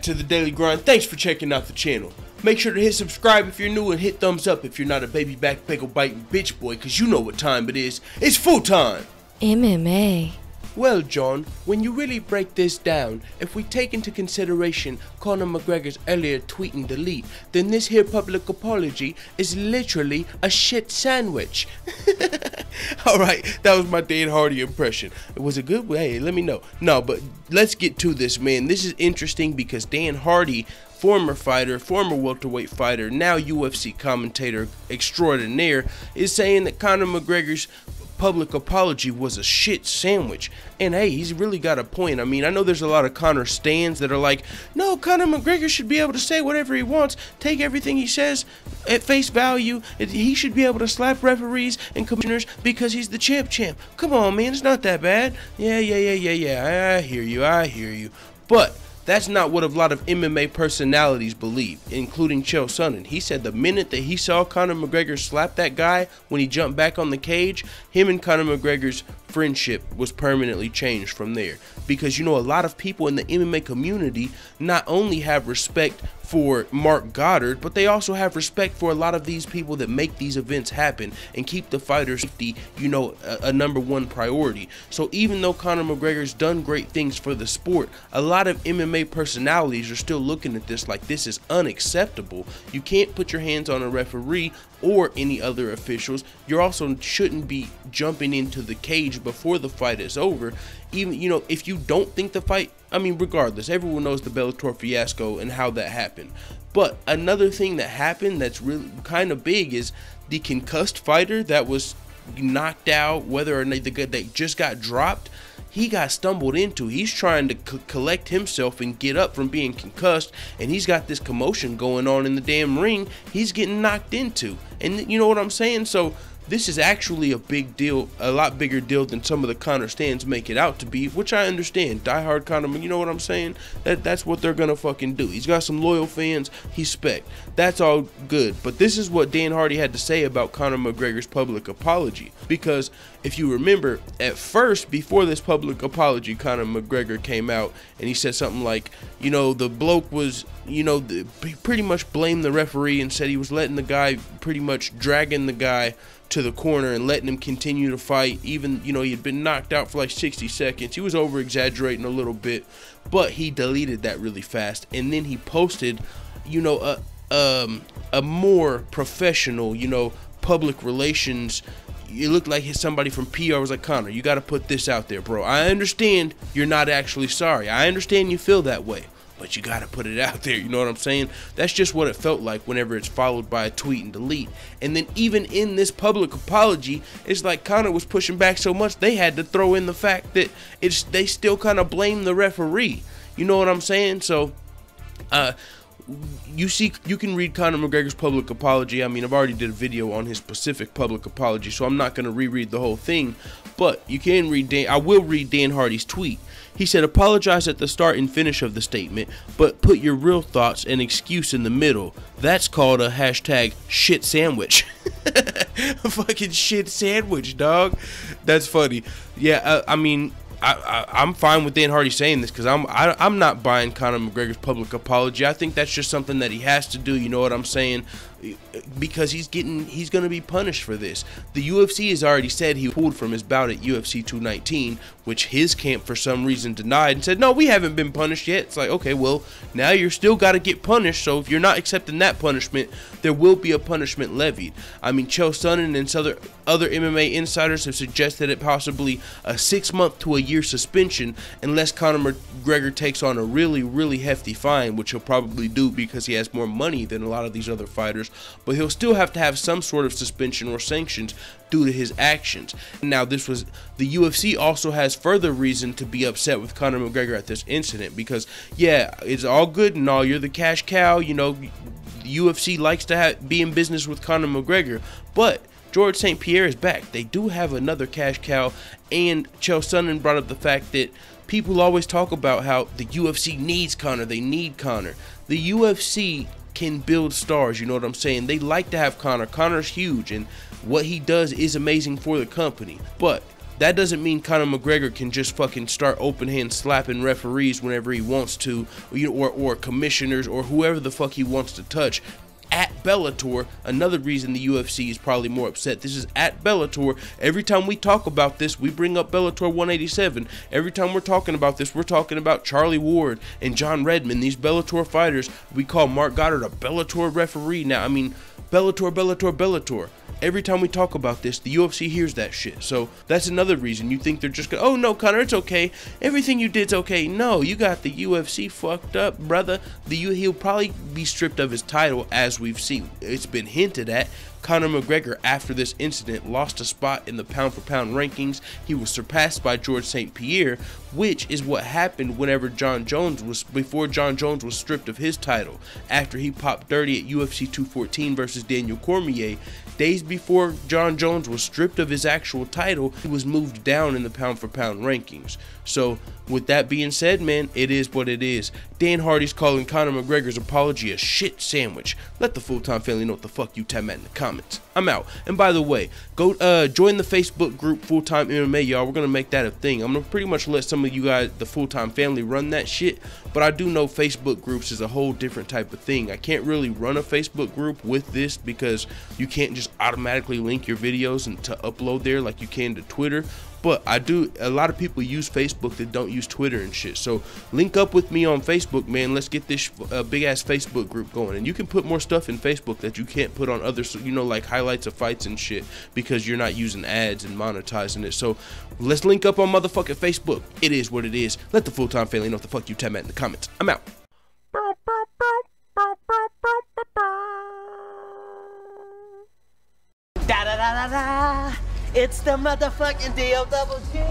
back to the Daily Grind. Thanks for checking out the channel. Make sure to hit subscribe if you're new and hit thumbs up if you're not a baby back bagel biting bitch boy, cause you know what time it is. It's full time. MMA. Well, John, when you really break this down, if we take into consideration Conor McGregor's earlier tweet and delete, then this here public apology is literally a shit sandwich. Alright, that was my Dan Hardy impression. Was it good? Hey, let me know. No, but let's get to this, man. This is interesting because Dan Hardy, former fighter, former welterweight fighter, now UFC commentator extraordinaire, is saying that Conor McGregor's public apology was a shit sandwich. And hey, he's really got a point. I mean, I know there's a lot of Conor stans that are like, no, Conor McGregor should be able to say whatever he wants, take everything he says at face value, he should be able to slap referees and commissioners because he's the champ. Come on, man, it's not that bad. Yeah, I hear you. But that's not what a lot of MMA personalities believe, including Chael Sonnen. He said the minute that he saw Conor McGregor slap that guy when he jumped back on the cage, him and Conor McGregor's friendship was permanently changed from there. Because, you know, a lot of people in the MMA community not only have respect for Mark Goddard, but they also have respect for a lot of these people that make these events happen and keep the fighters' safety, you know, a #1 priority. So even though Conor McGregor's done great things for the sport, a lot of MMA personalities are still looking at this like this is unacceptable. You can't put your hands on a referee or any other officials. You also shouldn't be jumping into the cage before the fight is over. Even, you know, if you don't think the fight, I mean, regardless, everyone knows the Bellator fiasco and how that happened. But another thing that happened that's really kind of big is the concussed fighter that was knocked out, whether or not they just got dropped, he got stumbled into. He's trying to collect himself and get up from being concussed, and he's got this commotion going on in the damn ring. He's getting knocked into, and you know what I'm saying? So this is actually a big deal, a lot bigger deal than some of the Conor stands make it out to be, which I understand. Diehard Conor, you know what I'm saying? That's what they're gonna fucking do. He's got some loyal fans, he's spec. That's all good. But this is what Dan Hardy had to say about Conor McGregor's public apology. Because if you remember, at first, before this public apology, Conor McGregor came out and he said something like, you know, the bloke was, you know, he pretty much blamed the referee and said he was letting the guy, pretty much dragging the guy to the corner and letting him continue to fight. Even, you know, he had been knocked out for like 60 seconds. He was over exaggerating a little bit, but he deleted that really fast. And then he posted, you know, a more professional, you know, public relations. It looked like somebody from PR was like, Conor, you got to put this out there, bro. I understand you're not actually sorry. I understand you feel that way, but you got to put it out there. You know what I'm saying? That's just what it felt like whenever it's followed by a tweet and delete. And then even in this public apology, it's like Conor was pushing back so much they had to throw in the fact that they still kind of blame the referee. You know what I'm saying? So you can read Conor McGregor's public apology. I mean, I've already did a video on his specific public apology, so I'm not going to reread the whole thing, but you can read I will read Dan Hardy's tweet. He said, apologize at the start and finish of the statement, but put your real thoughts and excuse in the middle. That's called a hashtag shit sandwich. A fucking shit sandwich, dog. That's funny. Yeah, I mean, I'm fine with Dan Hardy saying this because I'm not buying Conor McGregor's public apology. I think that's just something that he has to do. You know what I'm saying? Because he's going to be punished for this. The UFC has already said he pulled from his bout at UFC 219, which his camp for some reason denied and said, no, we haven't been punished yet. It's like, okay, well, now you're still got to get punished. So if you're not accepting that punishment, there will be a punishment levied. I mean, Chael Sonnen and other MMA insiders have suggested it possibly a 6-month to a year suspension unless Conor McGregor takes on a really, really hefty fine, which he'll probably do because he has more money than a lot of these other fighters. But he'll still have to have some sort of suspension or sanctions due to his actions. Now, the UFC also has further reason to be upset with Conor McGregor at this incident because, yeah, it's all good and all. You're the cash cow. You know, the UFC likes to be in business with Conor McGregor, but George St. Pierre is back. They do have another cash cow, and Chael Sonnen brought up the fact that people always talk about how the UFC needs Conor. They need Conor. The UFC can build stars, you know what I'm saying? They like to have Conor. Conor's huge, and what he does is amazing for the company. But that doesn't mean Conor McGregor can just fucking start open hand slapping referees whenever he wants to, or commissioners or whoever the fuck he wants to touch. At Bellator, another reason the UFC is probably more upset. This is at Bellator. Every time we talk about this, we bring up Bellator 187. Every time we're talking about this, we're talking about Charlie Ward and John Redmond, these Bellator fighters. We call Mark Goddard a Bellator referee. Now, I mean, Bellator. Every time we talk about this, the UFC hears that shit. So that's another reason you think they're just gonna, oh no, Conor, it's okay. Everything you did's okay. No, you got the UFC fucked up, brother. He'll probably be stripped of his title, as we've seen. It's been hinted at. Conor McGregor, after this incident, lost a spot in the pound-for-pound rankings. He was surpassed by George St. Pierre, which is what happened whenever before John Jones was stripped of his title. After he popped 30 at UFC 214 versus Daniel Cormier, days before John Jones was stripped of his actual title, he was moved down in the pound-for-pound rankings. So, with that being said, man, it is what it is. Dan Hardy's calling Conor McGregor's apology a shit sandwich. Let the full-time family know what the fuck you tell me in the comments. I'm out. And by the way, go join the Facebook group Full-Time MMA, y'all. We're gonna make that a thing. I'm gonna pretty much let some of you guys, the full-time family, run that shit. But I do know Facebook groups is a whole different type of thing. I can't really run a Facebook group with this because you can't just automatically link your videos and to upload there like you can to Twitter. But a lot of people use Facebook that don't use Twitter and shit. So link up with me on Facebook, man. Let's get this big ass Facebook group going. And you can put more stuff in Facebook that you can't put on other, like highlights of fights and shit, because you're not using ads and monetizing it. So let's link up on motherfucking Facebook. It is what it is. Let the full-time family know what the fuck you tell me in the comments. I'm out. Da da da da da. It's the motherfucking DOWG.